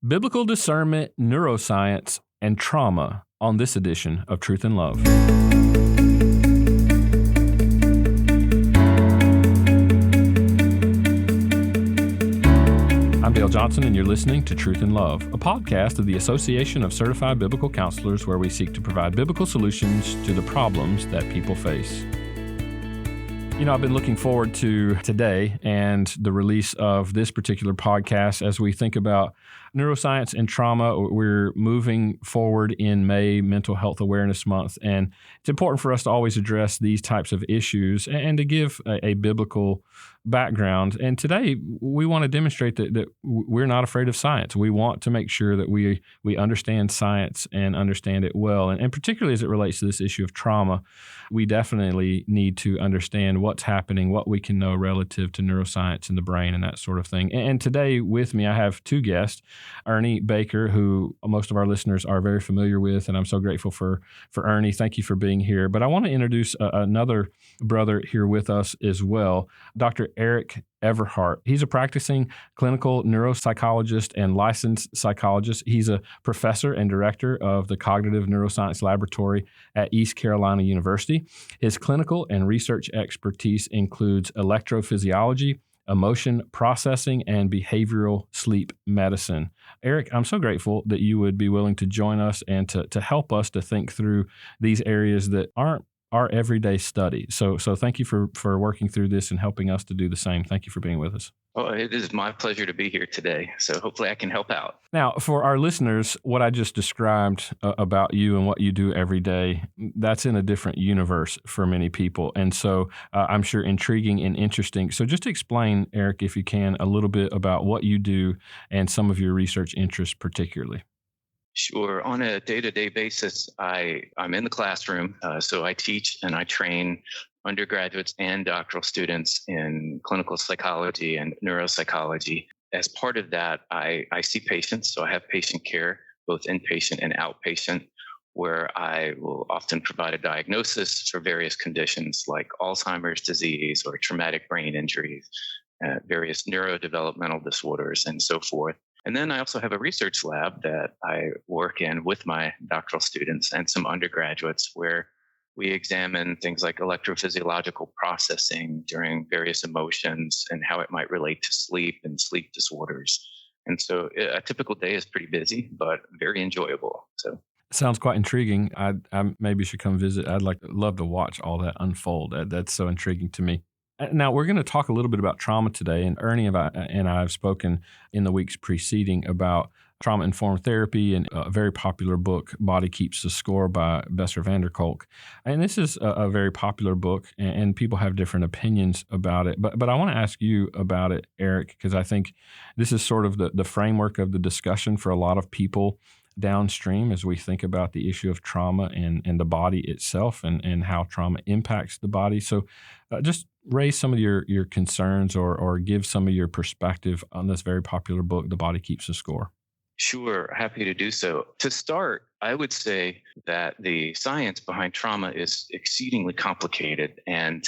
Biblical discernment, neuroscience, and trauma on this edition of Truth and Love. I'm Dale Johnson, and you're listening to Truth and Love, a podcast of the Association of Certified Biblical Counselors, where we seek to provide biblical solutions to the problems that people face. You know, I've been looking forward to today and the release of this particular podcast as we think about neuroscience and trauma. We're moving forward in May, Mental Health Awareness Month, and it's important for us to always address these types of issues and to give a biblical background. And today, we want to demonstrate that we're not afraid of science. We want to make sure that we understand science and understand it well. And particularly as it relates to this issue of trauma, we definitely need to understand what's happening, what we can know relative to neuroscience in the brain and that sort of thing. And today with me, I have two guests, Ernie Baker, who most of our listeners are very familiar with, and I'm so grateful for Ernie. Thank you for being here. But I want to introduce another brother here with us as well, Dr. Eric Everhart. He's a practicing clinical neuropsychologist and licensed psychologist. He's a professor and director of the Cognitive Neuroscience Laboratory at East Carolina University. His clinical and research expertise includes electrophysiology, emotion processing, and behavioral sleep medicine. Eric, I'm so grateful that you would be willing to join us and to help us to think through these areas that aren't our everyday study. So thank you for working through this and helping us to do the same. Thank you for being with us. Oh, it is my pleasure to be here today. So hopefully I can help out. Now, for our listeners, what I just described about you and what you do every day, that's in a different universe for many people. And so I'm sure intriguing and interesting. So just explain, Eric, if you can, a little bit about what you do and some of your research interests particularly. Sure. On a day-to-day basis, I'm in the classroom. So I teach and I train undergraduates and doctoral students in clinical psychology and neuropsychology. As part of that, I see patients. So I have patient care, both inpatient and outpatient, where I will often provide a diagnosis for various conditions like Alzheimer's disease or traumatic brain injuries, various neurodevelopmental disorders, and so forth. And then I also have a research lab that I work in with my doctoral students and some undergraduates, where we examine things like electrophysiological processing during various emotions and how it might relate to sleep and sleep disorders. And so a typical day is pretty busy, but very enjoyable. So sounds quite intriguing. I maybe should come visit. Love to watch all that unfold. That's so intriguing to me. Now, we're going to talk a little bit about trauma today, and Ernie and I have spoken in the weeks preceding about trauma-informed therapy and a very popular book, Body Keeps the Score by Bessel van der Kolk. And this is a very popular book, and people have different opinions about it. But I want to ask you about it, Eric, because I think this is sort of the framework of the discussion for a lot of people downstream as we think about the issue of trauma and the body itself and how trauma impacts the body. So just raise some of your concerns or give some of your perspective on this very popular book, The Body Keeps the Score. Sure, happy to do so. To start, I would say that the science behind trauma is exceedingly complicated, and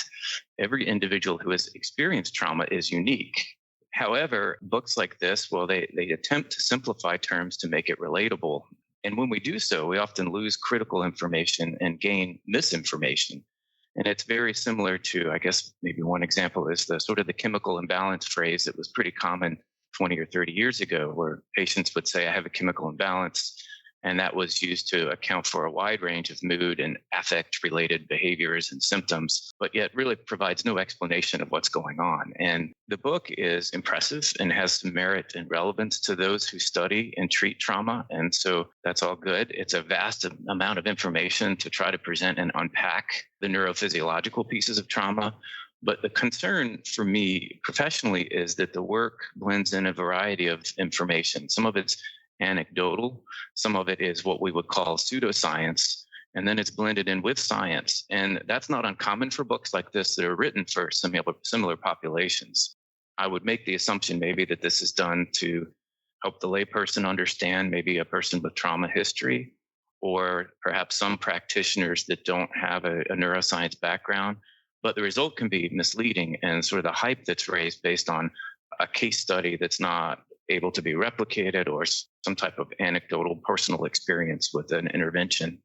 every individual who has experienced trauma is unique. However, books like this, well, they attempt to simplify terms to make it relatable. And when we do so, we often lose critical information and gain misinformation. And it's very similar to, I guess, maybe one example is the sort of the chemical imbalance phrase that was pretty common 20 or 30 years ago, where patients would say, I have a chemical imbalance. And that was used to account for a wide range of mood and affect-related behaviors and symptoms, but yet really provides no explanation of what's going on. And the book is impressive and has some merit and relevance to those who study and treat trauma. And so that's all good. It's a vast amount of information to try to present and unpack the neurophysiological pieces of trauma. But the concern for me professionally is that the work blends in a variety of information. Some of it's anecdotal, some of it is what we would call pseudoscience, and then it's blended in with science. And that's not uncommon for books like this that are written for similar populations. I would make the assumption maybe that this is done to help the layperson understand maybe a person with trauma history, or perhaps some practitioners that don't have a neuroscience background. But the result can be misleading, and sort of the hype that's raised based on a case study that's not able to be replicated or some type of anecdotal personal experience with an intervention.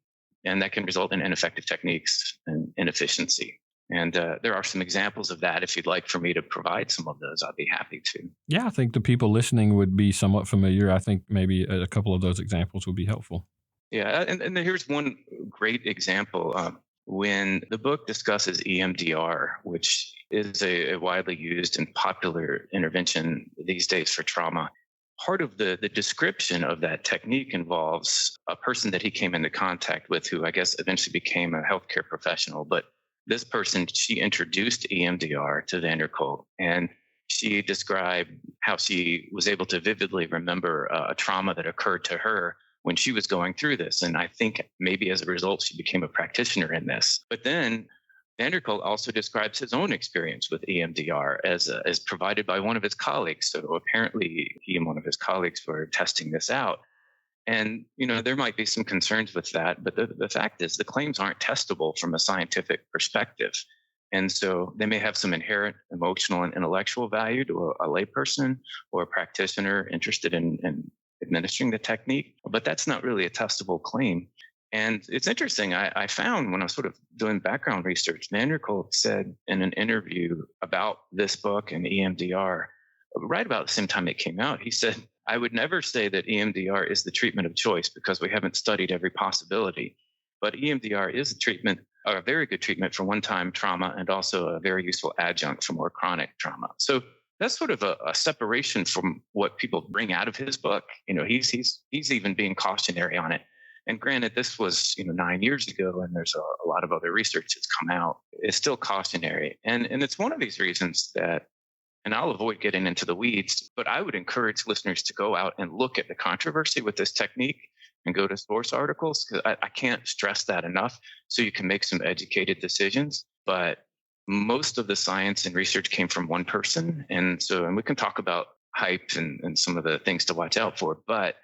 And that can result in ineffective techniques and inefficiency. And there are some examples of that. If you'd like for me to provide some of those, I'd be happy to. Yeah, I think the people listening would be somewhat familiar. I think maybe a couple of those examples would be helpful. Yeah, and here's one great example. When the book discusses EMDR, which is a widely used and popular intervention these days for trauma, part of the description of that technique involves a person that he came into contact with who I guess eventually became a healthcare professional. But this person, she introduced EMDR to Van der Kolk, and she described how she was able to vividly remember a trauma that occurred to her when she was going through this. And I think maybe as a result, she became a practitioner in this. But then Van der Kolk also describes his own experience with EMDR as provided by one of his colleagues. So apparently he and one of his colleagues were testing this out. And, there might be some concerns with that, but the fact is the claims aren't testable from a scientific perspective. And so they may have some inherent emotional and intellectual value to a layperson or a practitioner interested in administering the technique, but that's not really a testable claim. And it's interesting. I found when I was sort of doing background research, Van der Kolk said in an interview about this book and EMDR, right about the same time it came out, he said, I would never say that EMDR is the treatment of choice because we haven't studied every possibility. But EMDR is a very good treatment for one-time trauma and also a very useful adjunct for more chronic trauma. So that's sort of a separation from what people bring out of his book. He's even being cautionary on it. And granted, this was 9 years ago, and there's a lot of other research that's come out. It's still cautionary, and it's one of these reasons that. And I'll avoid getting into the weeds, but I would encourage listeners to go out and look at the controversy with this technique and go to source articles, because I can't stress that enough, so you can make some educated decisions. But most of the science and research came from one person. And we can talk about hype and some of the things to watch out for. But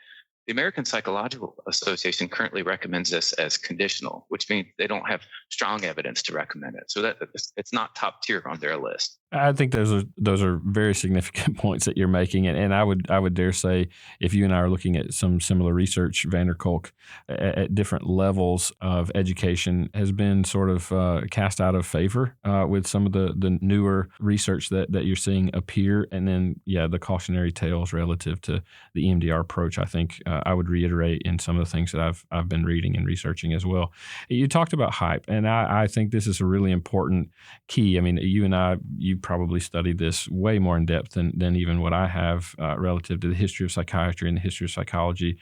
the American Psychological Association currently recommends this as conditional, which means they don't have strong evidence to recommend it. So that it's not top tier on their list. I think those are very significant points that you're making, and I would dare say if you and I are looking at some similar research, Van der Kolk at different levels of education has been sort of cast out of favor with some of the newer research that you're seeing appear, and then the cautionary tales relative to the EMDR approach. I think I would reiterate in some of the things that I've been reading and researching as well. You talked about hype, and I think this is a really important key. I mean, you and you probably studied this way more in depth than even what I have relative to the history of psychiatry and the history of psychology.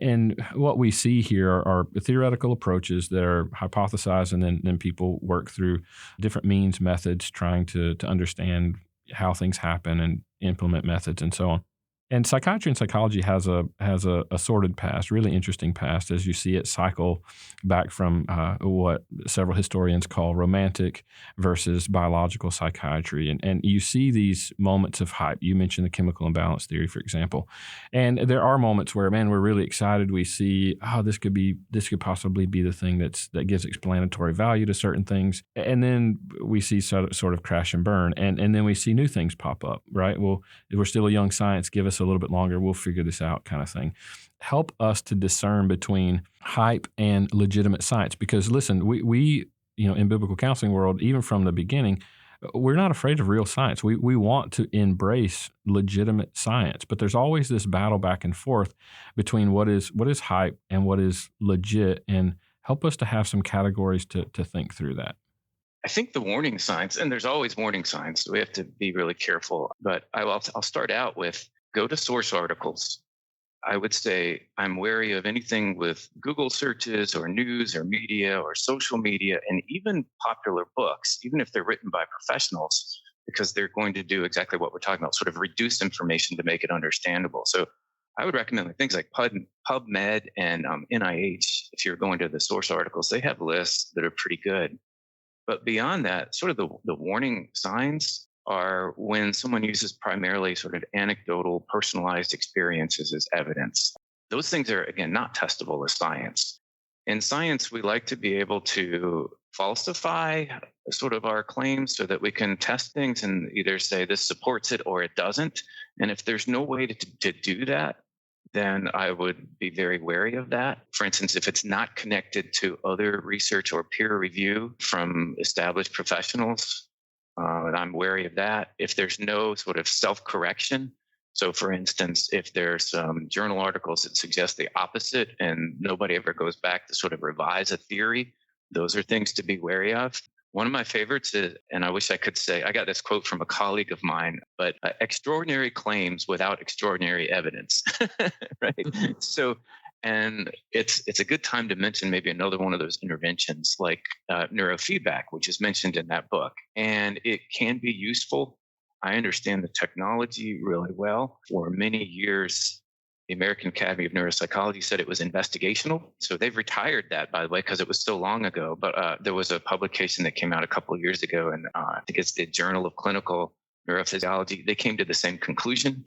And what we see here are theoretical approaches that are hypothesized, and then people work through different means, methods, trying to understand how things happen and implement methods and so on. And psychiatry and psychology has a sordid past, really interesting past, as you see it cycle back from what several historians call romantic versus biological psychiatry. And you see these moments of hype. You mentioned the chemical imbalance theory, for example. And there are moments where, man, we're really excited. We see, this could possibly be the thing that gives explanatory value to certain things. And then we see sort of crash and burn. And then we see new things pop up, right? Well, we're still a young science. Give us a little bit longer, we'll figure this out, kind of thing. Help us to discern between hype and legitimate science, because listen, we in biblical counseling world, even from the beginning, we're not afraid of real science. We want to embrace legitimate science, but there's always this battle back and forth between what is hype and what is legit, and help us to have some categories to think through that. I think the warning signs, and there's always warning signs, so we have to be really careful. But I'll start out with go to source articles. I would say I'm wary of anything with Google searches or news or media or social media, and even popular books, even if they're written by professionals, because they're going to do exactly what we're talking about, sort of reduce information to make it understandable. So I would recommend things like PubMed and NIH. If you're going to the source articles, they have lists that are pretty good. But beyond that, sort of the warning signs are when someone uses primarily sort of anecdotal, personalized experiences as evidence. Those things are, again, not testable as science. In science, we like to be able to falsify sort of our claims so that we can test things and either say this supports it or it doesn't. And if there's no way to do that, then I would be very wary of that. For instance, if it's not connected to other research or peer review from established professionals, and I'm wary of that. If there's no sort of self-correction, so for instance, if there's journal articles that suggest the opposite and nobody ever goes back to sort of revise a theory, those are things to be wary of. One of my favorites is, and I wish I could say, I got this quote from a colleague of mine, but extraordinary claims without extraordinary evidence, right? So, and it's a good time to mention maybe another one of those interventions like neurofeedback, which is mentioned in that book. And it can be useful. I understand the technology really well. For many years, the American Academy of Neuropsychology said it was investigational. So they've retired that, by the way, because it was so long ago. But there was a publication that came out a couple of years ago, and I think it's the Journal of Clinical Neurophysiology. They came to the same conclusion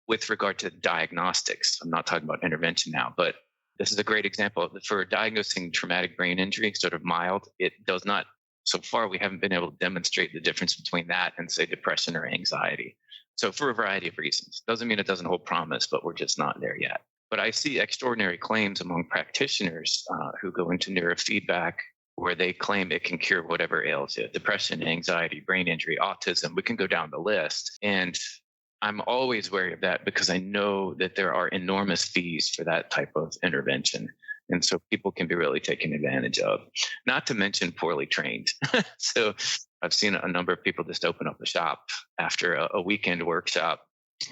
with regard to diagnostics. I'm not talking about intervention now, but this is a great example. For diagnosing traumatic brain injury, sort of mild, it does not, so far, we haven't been able to demonstrate the difference between that and, say, depression or anxiety. So for a variety of reasons. Doesn't mean it doesn't hold promise, but we're just not there yet. But I see extraordinary claims among practitioners who go into neurofeedback where they claim it can cure whatever ails you: depression, anxiety, brain injury, autism. We can go down the list. And I'm always wary of that because I know that there are enormous fees for that type of intervention. And so people can be really taken advantage of, not to mention poorly trained. So I've seen a number of people just open up a shop after a weekend workshop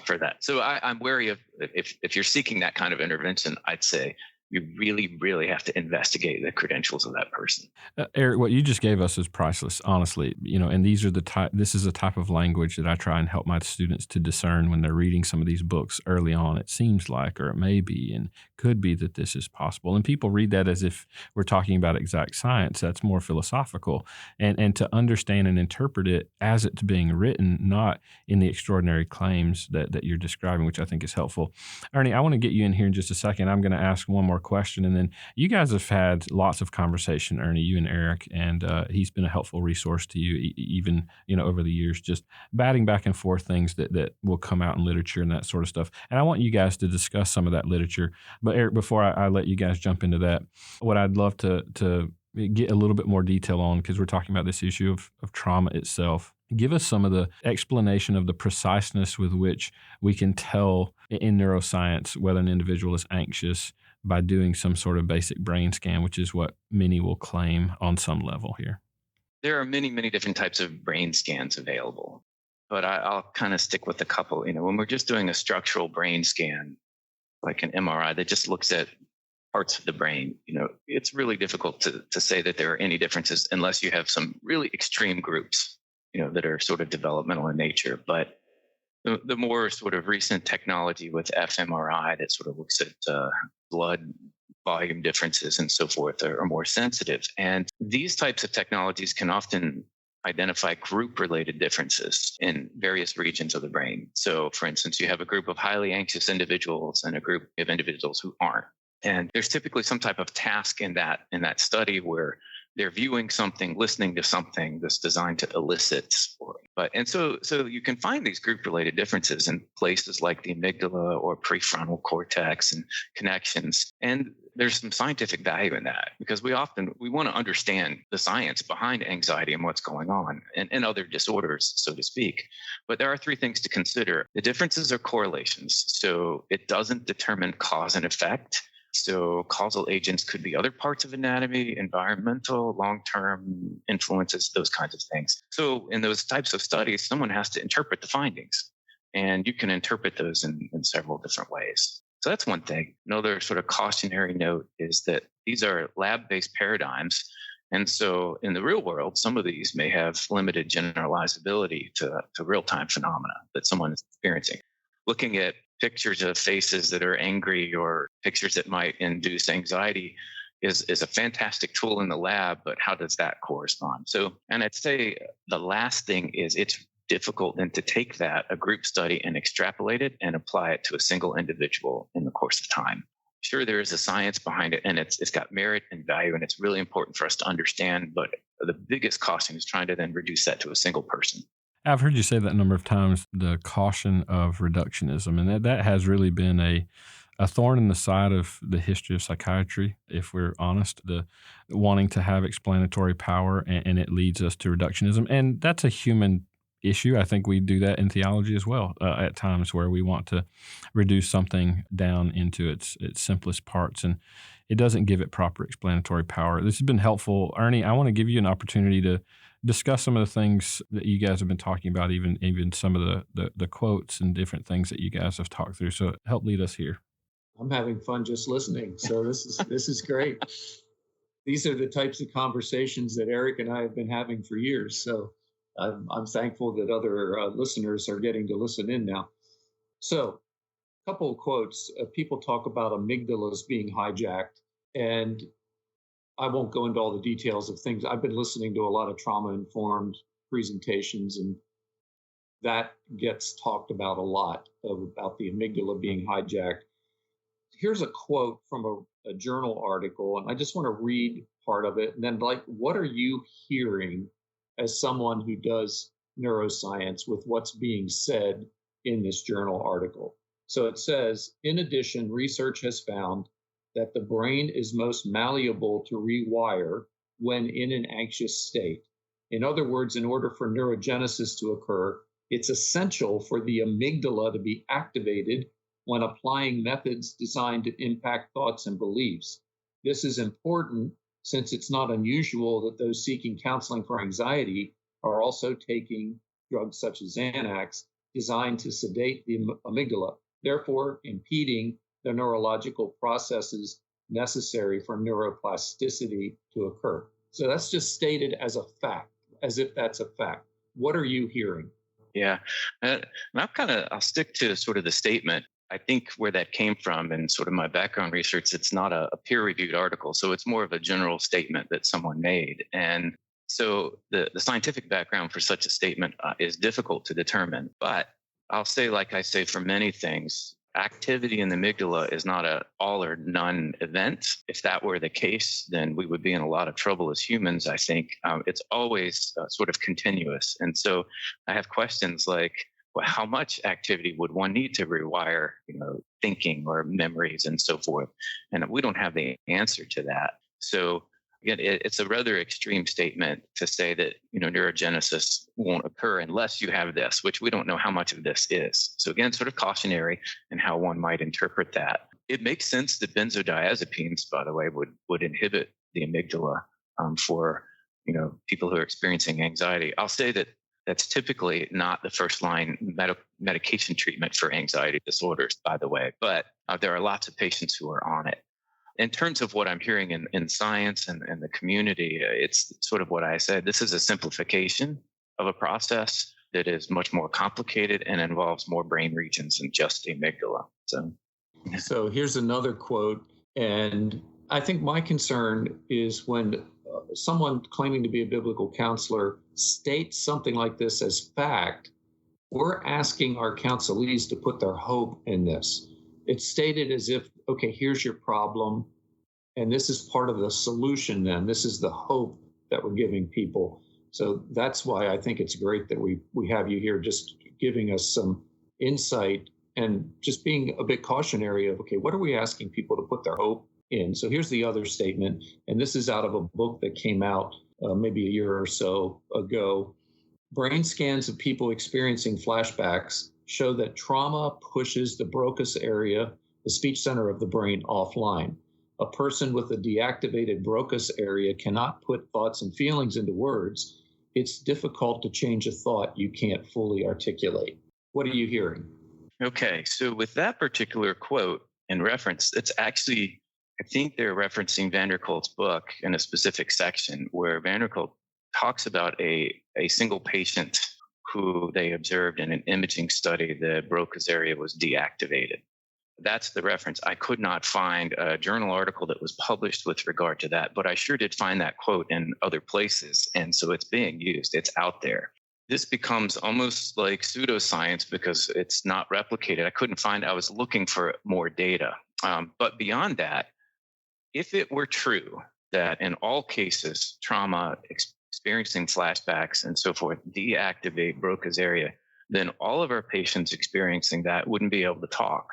for that. So I'm wary of, if you're seeking that kind of intervention, I'd say you really, really have to investigate the credentials of that person. Eric, what you just gave us is priceless, honestly. And these are this is a type of language that I try and help my students to discern when they're reading some of these books early on. It seems like, or it may be, and could be that this is possible. And people read that as if we're talking about exact science. That's more philosophical. And to understand and interpret it as it's being written, not in the extraordinary claims that you're describing, which I think is helpful. Ernie, I want to get you in here in just a second. I'm going to ask one more question, and then you guys have had lots of conversation, Ernie, you and Eric, and he's been a helpful resource to you, even over the years, just batting back and forth things that will come out in literature and that sort of stuff. And I want you guys to discuss some of that literature. But Eric, before I let you guys jump into that, what I'd love to get a little bit more detail on, because we're talking about this issue of trauma itself. Give us some of the explanation of the preciseness with which we can tell in neuroscience whether an individual is anxious by doing some sort of basic brain scan, which is what many will claim on some level here. There are many, many different types of brain scans available, but I'll kind of stick with a couple. When we're just doing a structural brain scan, like an MRI that just looks at parts of the brain, it's really difficult to say that there are any differences unless you have some really extreme groups, that are sort of developmental in nature. But the more sort of recent technology with fMRI that sort of looks at blood volume differences and so forth are more sensitive. And these types of technologies can often identify group-related differences in various regions of the brain. So, for instance, you have a group of highly anxious individuals and a group of individuals who aren't. And there's typically some type of task in that study where they're viewing something, listening to something that's designed to elicit. So you can find these group-related differences in places like the amygdala or prefrontal cortex and connections. And there's some scientific value in that because we want to understand the science behind anxiety and what's going on and other disorders, so to speak. But there are three things to consider. The differences are correlations. So it doesn't determine cause and effect. So causal agents could be other parts of anatomy, environmental, long-term influences, those kinds of things. So in those types of studies, someone has to interpret the findings, and you can interpret those in several different ways. So that's one thing. Another sort of cautionary note is that these are lab-based paradigms. And so in the real world, some of these may have limited generalizability to real-time phenomena that someone is experiencing. Looking at pictures of faces that are angry or pictures that might induce anxiety is a fantastic tool in the lab, but how does that correspond? So, and I'd say the last thing is it's difficult then to take a group study and extrapolate it and apply it to a single individual in the course of time. Sure, there is a science behind it and it's got merit and value and it's really important for us to understand, but the biggest caution is trying to then reduce that to a single person. I've heard you say that a number of times, the caution of reductionism, and that has really been a a thorn in the side of the history of psychiatry, if we're honest, the wanting to have explanatory power, and it leads us to reductionism. And that's a human issue. I think we do that in theology as well at times, where we want to reduce something down into its simplest parts, and it doesn't give it proper explanatory power. This has been helpful. Ernie, I want to give you an opportunity to discuss some of the things that you guys have been talking about, even some of the quotes and different things that you guys have talked through. So help lead us here. I'm having fun just listening. So this is great. These are the types of conversations that Eric and I have been having for years. So I'm thankful that other listeners are getting to listen in now. So a couple of quotes. People talk about amygdalas being hijacked, and I won't go into all the details of things. I've been listening to a lot of trauma-informed presentations, and that gets talked about a lot, about the amygdala being hijacked. Here's a quote from a journal article, and I just want to read part of it. And then, what are you hearing as someone who does neuroscience with what's being said in this journal article? So it says, in addition, research has found that the brain is most malleable to rewire when in an anxious state. In other words, in order for neurogenesis to occur, it's essential for the amygdala to be activated when applying methods designed to impact thoughts and beliefs. This is important since it's not unusual that those seeking counseling for anxiety are also taking drugs such as Xanax designed to sedate the amygdala, therefore impeding the neurological processes necessary for neuroplasticity to occur. So that's just stated as a fact, as if that's a fact. What are you hearing? Yeah, and I'll stick to sort of the statement. I think where that came from and sort of my background research, it's not a peer-reviewed article. So it's more of a general statement that someone made. And so the scientific background for such a statement is difficult to determine. But I'll say, like I say for many things, activity in the amygdala is not a all or none event. If that were the case, then we would be in a lot of trouble as humans, I think. It's always sort of continuous. And so I have questions like, well, how much activity would one need to rewire, thinking or memories and so forth? And we don't have the answer to that. So again, it's a rather extreme statement to say that, neurogenesis won't occur unless you have this, which we don't know how much of this is. So again, sort of cautionary in how one might interpret that. It makes sense that benzodiazepines, by the way, would inhibit the amygdala for, people who are experiencing anxiety. I'll say that that's typically not the first line medication treatment for anxiety disorders, by the way, but there are lots of patients who are on it. In terms of what I'm hearing in science and the community, it's sort of what I said. This is a simplification of a process that is much more complicated and involves more brain regions than just the amygdala. So here's another quote. And I think my concern is when someone claiming to be a biblical counselor states something like this as fact, we're asking our counselees to put their hope in this. It's stated as if, okay, here's your problem, and this is part of the solution then. This is the hope that we're giving people. So that's why I think it's great that we have you here just giving us some insight and just being a bit cautionary of, okay, what are we asking people to put their hope in? So here's the other statement, and this is out of a book that came out maybe a year or so ago. Brain scans of people experiencing flashbacks show that trauma pushes the Broca's area, the speech center of the brain, offline. A person with a deactivated Broca's area cannot put thoughts and feelings into words. It's difficult to change a thought you can't fully articulate. What are you hearing? Okay, so with that particular quote and reference, it's actually, I think they're referencing van der Kolk's book in a specific section where van der Kolk talks about a single patient who they observed in an imaging study. The Broca's area was deactivated. That's the reference. I could not find a journal article that was published with regard to that, but I sure did find that quote in other places. And so it's being used. It's out there. This becomes almost like pseudoscience because it's not replicated. I was looking for more data. But beyond that, if it were true that in all cases, trauma, experiencing flashbacks and so forth, deactivate Broca's area, then all of our patients experiencing that wouldn't be able to talk.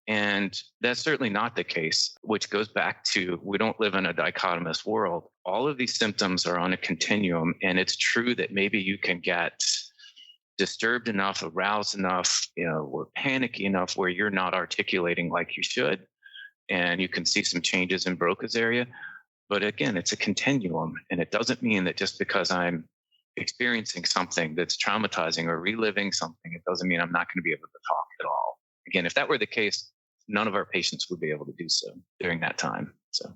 And that's certainly not the case, which goes back to we don't live in a dichotomous world. All of these symptoms are on a continuum. And it's true that maybe you can get disturbed enough, aroused enough, or panicky enough where you're not articulating like you should. And you can see some changes in Broca's area. But again, it's a continuum. And it doesn't mean that just because I'm experiencing something that's traumatizing or reliving something, it doesn't mean I'm not going to be able to talk at all. Again, if that were the case, none of our patients would be able to do so during that time. So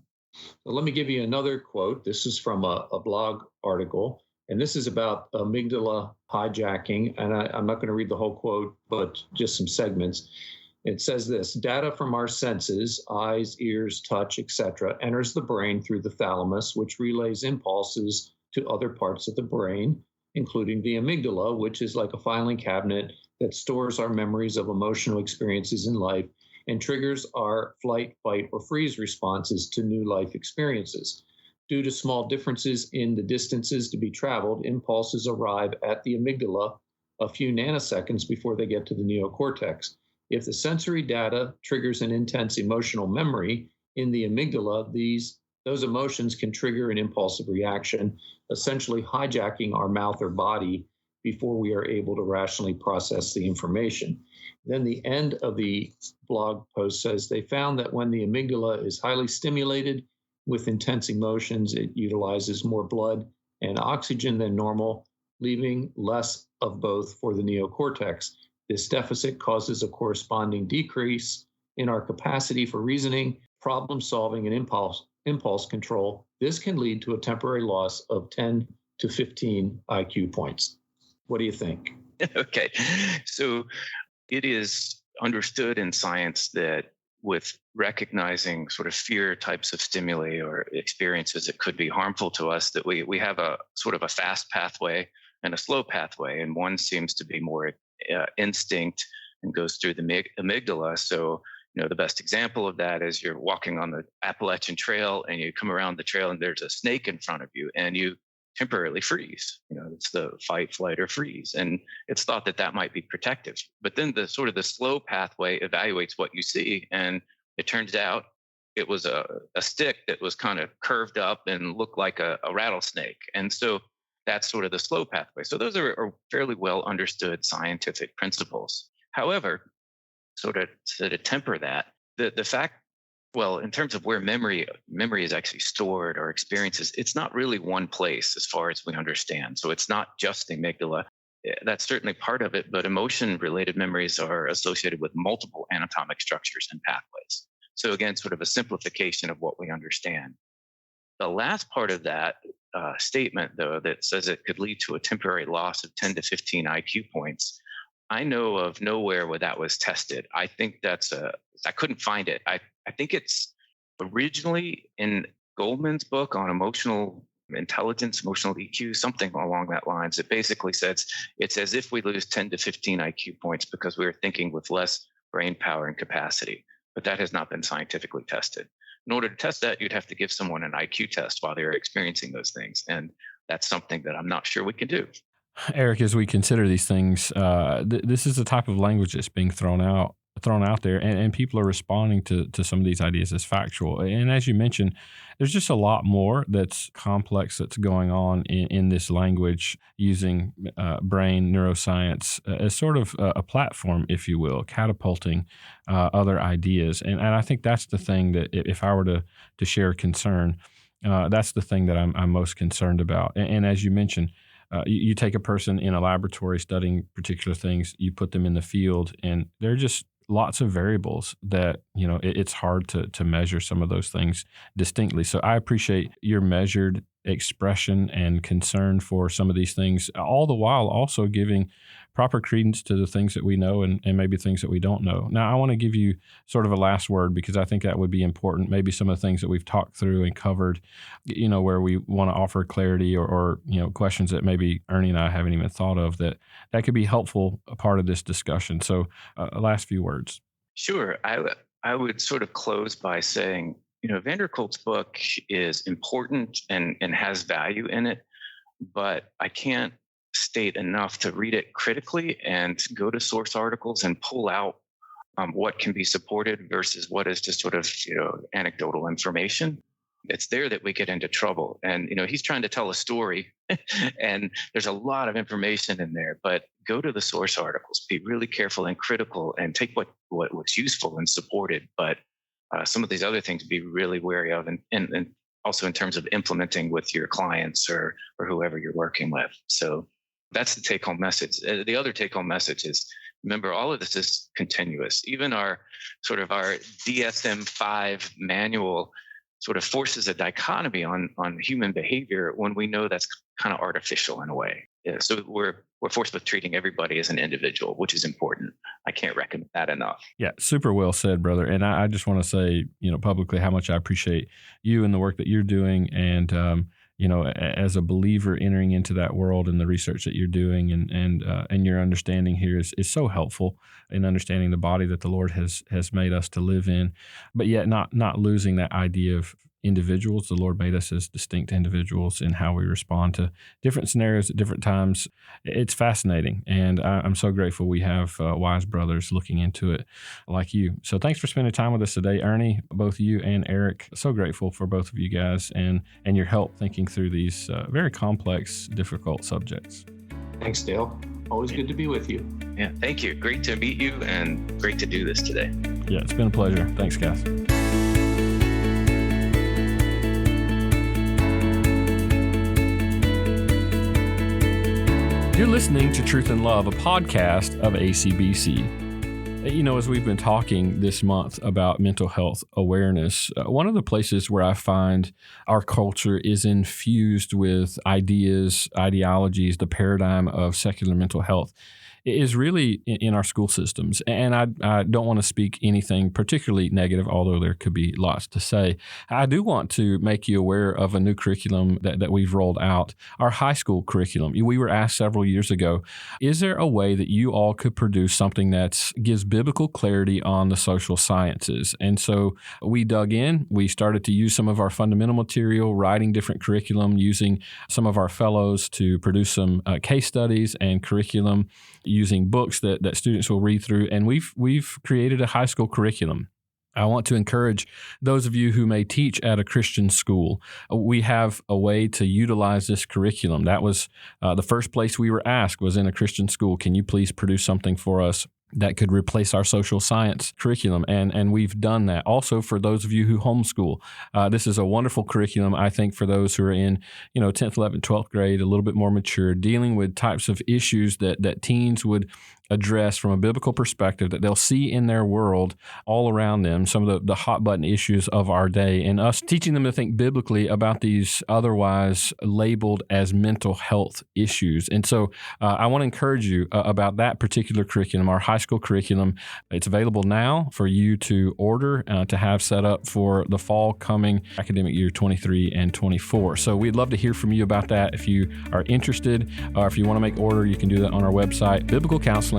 let me give you another quote. This is from a blog article, and this is about amygdala hijacking. And I'm not going to read the whole quote, but just some segments. It says this: data from our senses, eyes, ears, touch, etc., enters the brain through the thalamus, which relays impulses to other parts of the brain, including the amygdala, which is like a filing cabinet that stores our memories of emotional experiences in life and triggers our flight, fight, or freeze responses to new life experiences. Due to small differences in the distances to be traveled, impulses arrive at the amygdala a few nanoseconds before they get to the neocortex. If the sensory data triggers an intense emotional memory in the amygdala, those emotions can trigger an impulsive reaction, essentially hijacking our mouth or body before we are able to rationally process the information. Then the end of the blog post says they found that when the amygdala is highly stimulated with intense emotions, it utilizes more blood and oxygen than normal, leaving less of both for the neocortex. This deficit causes a corresponding decrease in our capacity for reasoning, problem solving, and impulse control. This can lead to a temporary loss of 10 to 15 IQ points. What do you think? Okay. So it is understood in science that with recognizing sort of fear types of stimuli or experiences that could be harmful to us, that we have a sort of a fast pathway and a slow pathway. And one seems to be more instinct and goes through the amygdala. So, the best example of that is you're walking on the Appalachian Trail and you come around the trail and there's a snake in front of you and you temporarily freeze. It's the fight, flight, or freeze. And it's thought that that might be protective. But then the sort of the slow pathway evaluates what you see. And it turns out it was a stick that was kind of curved up and looked like a rattlesnake. And so that's sort of the slow pathway. So those are fairly well understood scientific principles. However, sort of to temper that, the fact, well, in terms of where memory is actually stored or experiences, it's not really one place as far as we understand. So it's not just the amygdala. That's certainly part of it, but emotion-related memories are associated with multiple anatomic structures and pathways. So again, sort of a simplification of what we understand. The last part of that statement, though, that says it could lead to a temporary loss of 10 to 15 IQ points, I know of nowhere where that was tested. I think I couldn't find it. I think it's originally in Goldman's book on emotional intelligence, emotional EQ, something along that lines. It basically says it's as if we lose 10 to 15 IQ points because we're thinking with less brain power and capacity. But that has not been scientifically tested. In order to test that, you'd have to give someone an IQ test while they're experiencing those things. And that's something that I'm not sure we can do. Eric, as we consider these things, this is the type of language that's being thrown out there, and people are responding to some of these ideas as factual. And as you mentioned, there's just a lot more that's complex that's going on in this language, using brain neuroscience as sort of a platform, if you will, catapulting other ideas. And I think that's the thing that if I were to share concern, that's the thing that I'm most concerned about. And as you mentioned, you take a person in a laboratory studying particular things, you put them in the field, and there are just lots of variables that, it's hard to measure some of those things distinctly. So I appreciate your measured expression and concern for some of these things, all the while also giving proper credence to the things that we know and maybe things that we don't know. Now, I want to give you sort of a last word because I think that would be important. Maybe some of the things that we've talked through and covered, where we want to offer clarity or questions that maybe Ernie and I haven't even thought of that could be helpful, a part of this discussion. So last few words. Sure. I would sort of close by saying, Van der Kolk's book is important and has value in it, but I can't state enough to read it critically and go to source articles and pull out what can be supported versus what is just sort of, anecdotal information. It's there that we get into trouble. And, he's trying to tell a story and there's a lot of information in there, but go to the source articles, be really careful and critical and take what's useful and supported. But some of these other things be really wary of and also in terms of implementing with your clients or whoever you're working with. So that's the take home message. The other take home message is, remember, all of this is continuous. Even our DSM-5 manual sort of forces a dichotomy on human behavior when we know that's kind of artificial in a way. Yeah, so we're forced with treating everybody as an individual, which is important. I can't recommend that enough. Yeah, super well said, brother. And I just want to say, publicly how much I appreciate you and the work that you're doing. And, as a believer entering into that world and the research that you're doing and your understanding here is so helpful in understanding the body that the Lord has made us to live in, but yet not losing that idea of individuals. The Lord made us as distinct individuals in how we respond to different scenarios at different times. It's fascinating. And I'm so grateful we have wise brothers looking into it like you. So thanks for spending time with us today, Ernie, both you and Eric. So grateful for both of you guys and your help thinking through these very complex, difficult subjects. Thanks, Dale. Always good to be with you. Yeah, thank you. Great to meet you and great to do this today. Yeah, it's been a pleasure. Thanks, guys. You're listening to Truth and Love, a podcast of ACBC. As we've been talking this month about mental health awareness, one of the places where I find our culture is infused with ideas, ideologies, the paradigm of secular mental health is really in our school systems. And I don't want to speak anything particularly negative, although there could be lots to say. I do want to make you aware of a new curriculum that we've rolled out, our high school curriculum. We were asked several years ago, is there a way that you all could produce something that gives biblical clarity on the social sciences? And so we dug in. We started to use some of our fundamental material, writing different curriculum, using some of our fellows to produce some case studies and curriculum, using books that students will read through, and we've created a high school curriculum. I want to encourage those of you who may teach at a Christian school. We have a way to utilize this curriculum. That was the first place we were asked was in a Christian school. Can you please produce something for us that could replace our social science curriculum? And we've done that. Also, for those of you who homeschool, this is a wonderful curriculum, I think, for those who are in 10th, 11th, 12th grade, a little bit more mature, dealing with types of issues that teens would address from a biblical perspective that they'll see in their world all around them, some of the hot button issues of our day, and us teaching them to think biblically about these otherwise labeled as mental health issues. And so I want to encourage you about that particular curriculum, our high school curriculum. It's available now for you to order, to have set up for the fall coming academic year 23 and 24. So we'd love to hear from you about that. If you are interested, or if you want to make order, you can do that on our website, biblicalcounseling.com.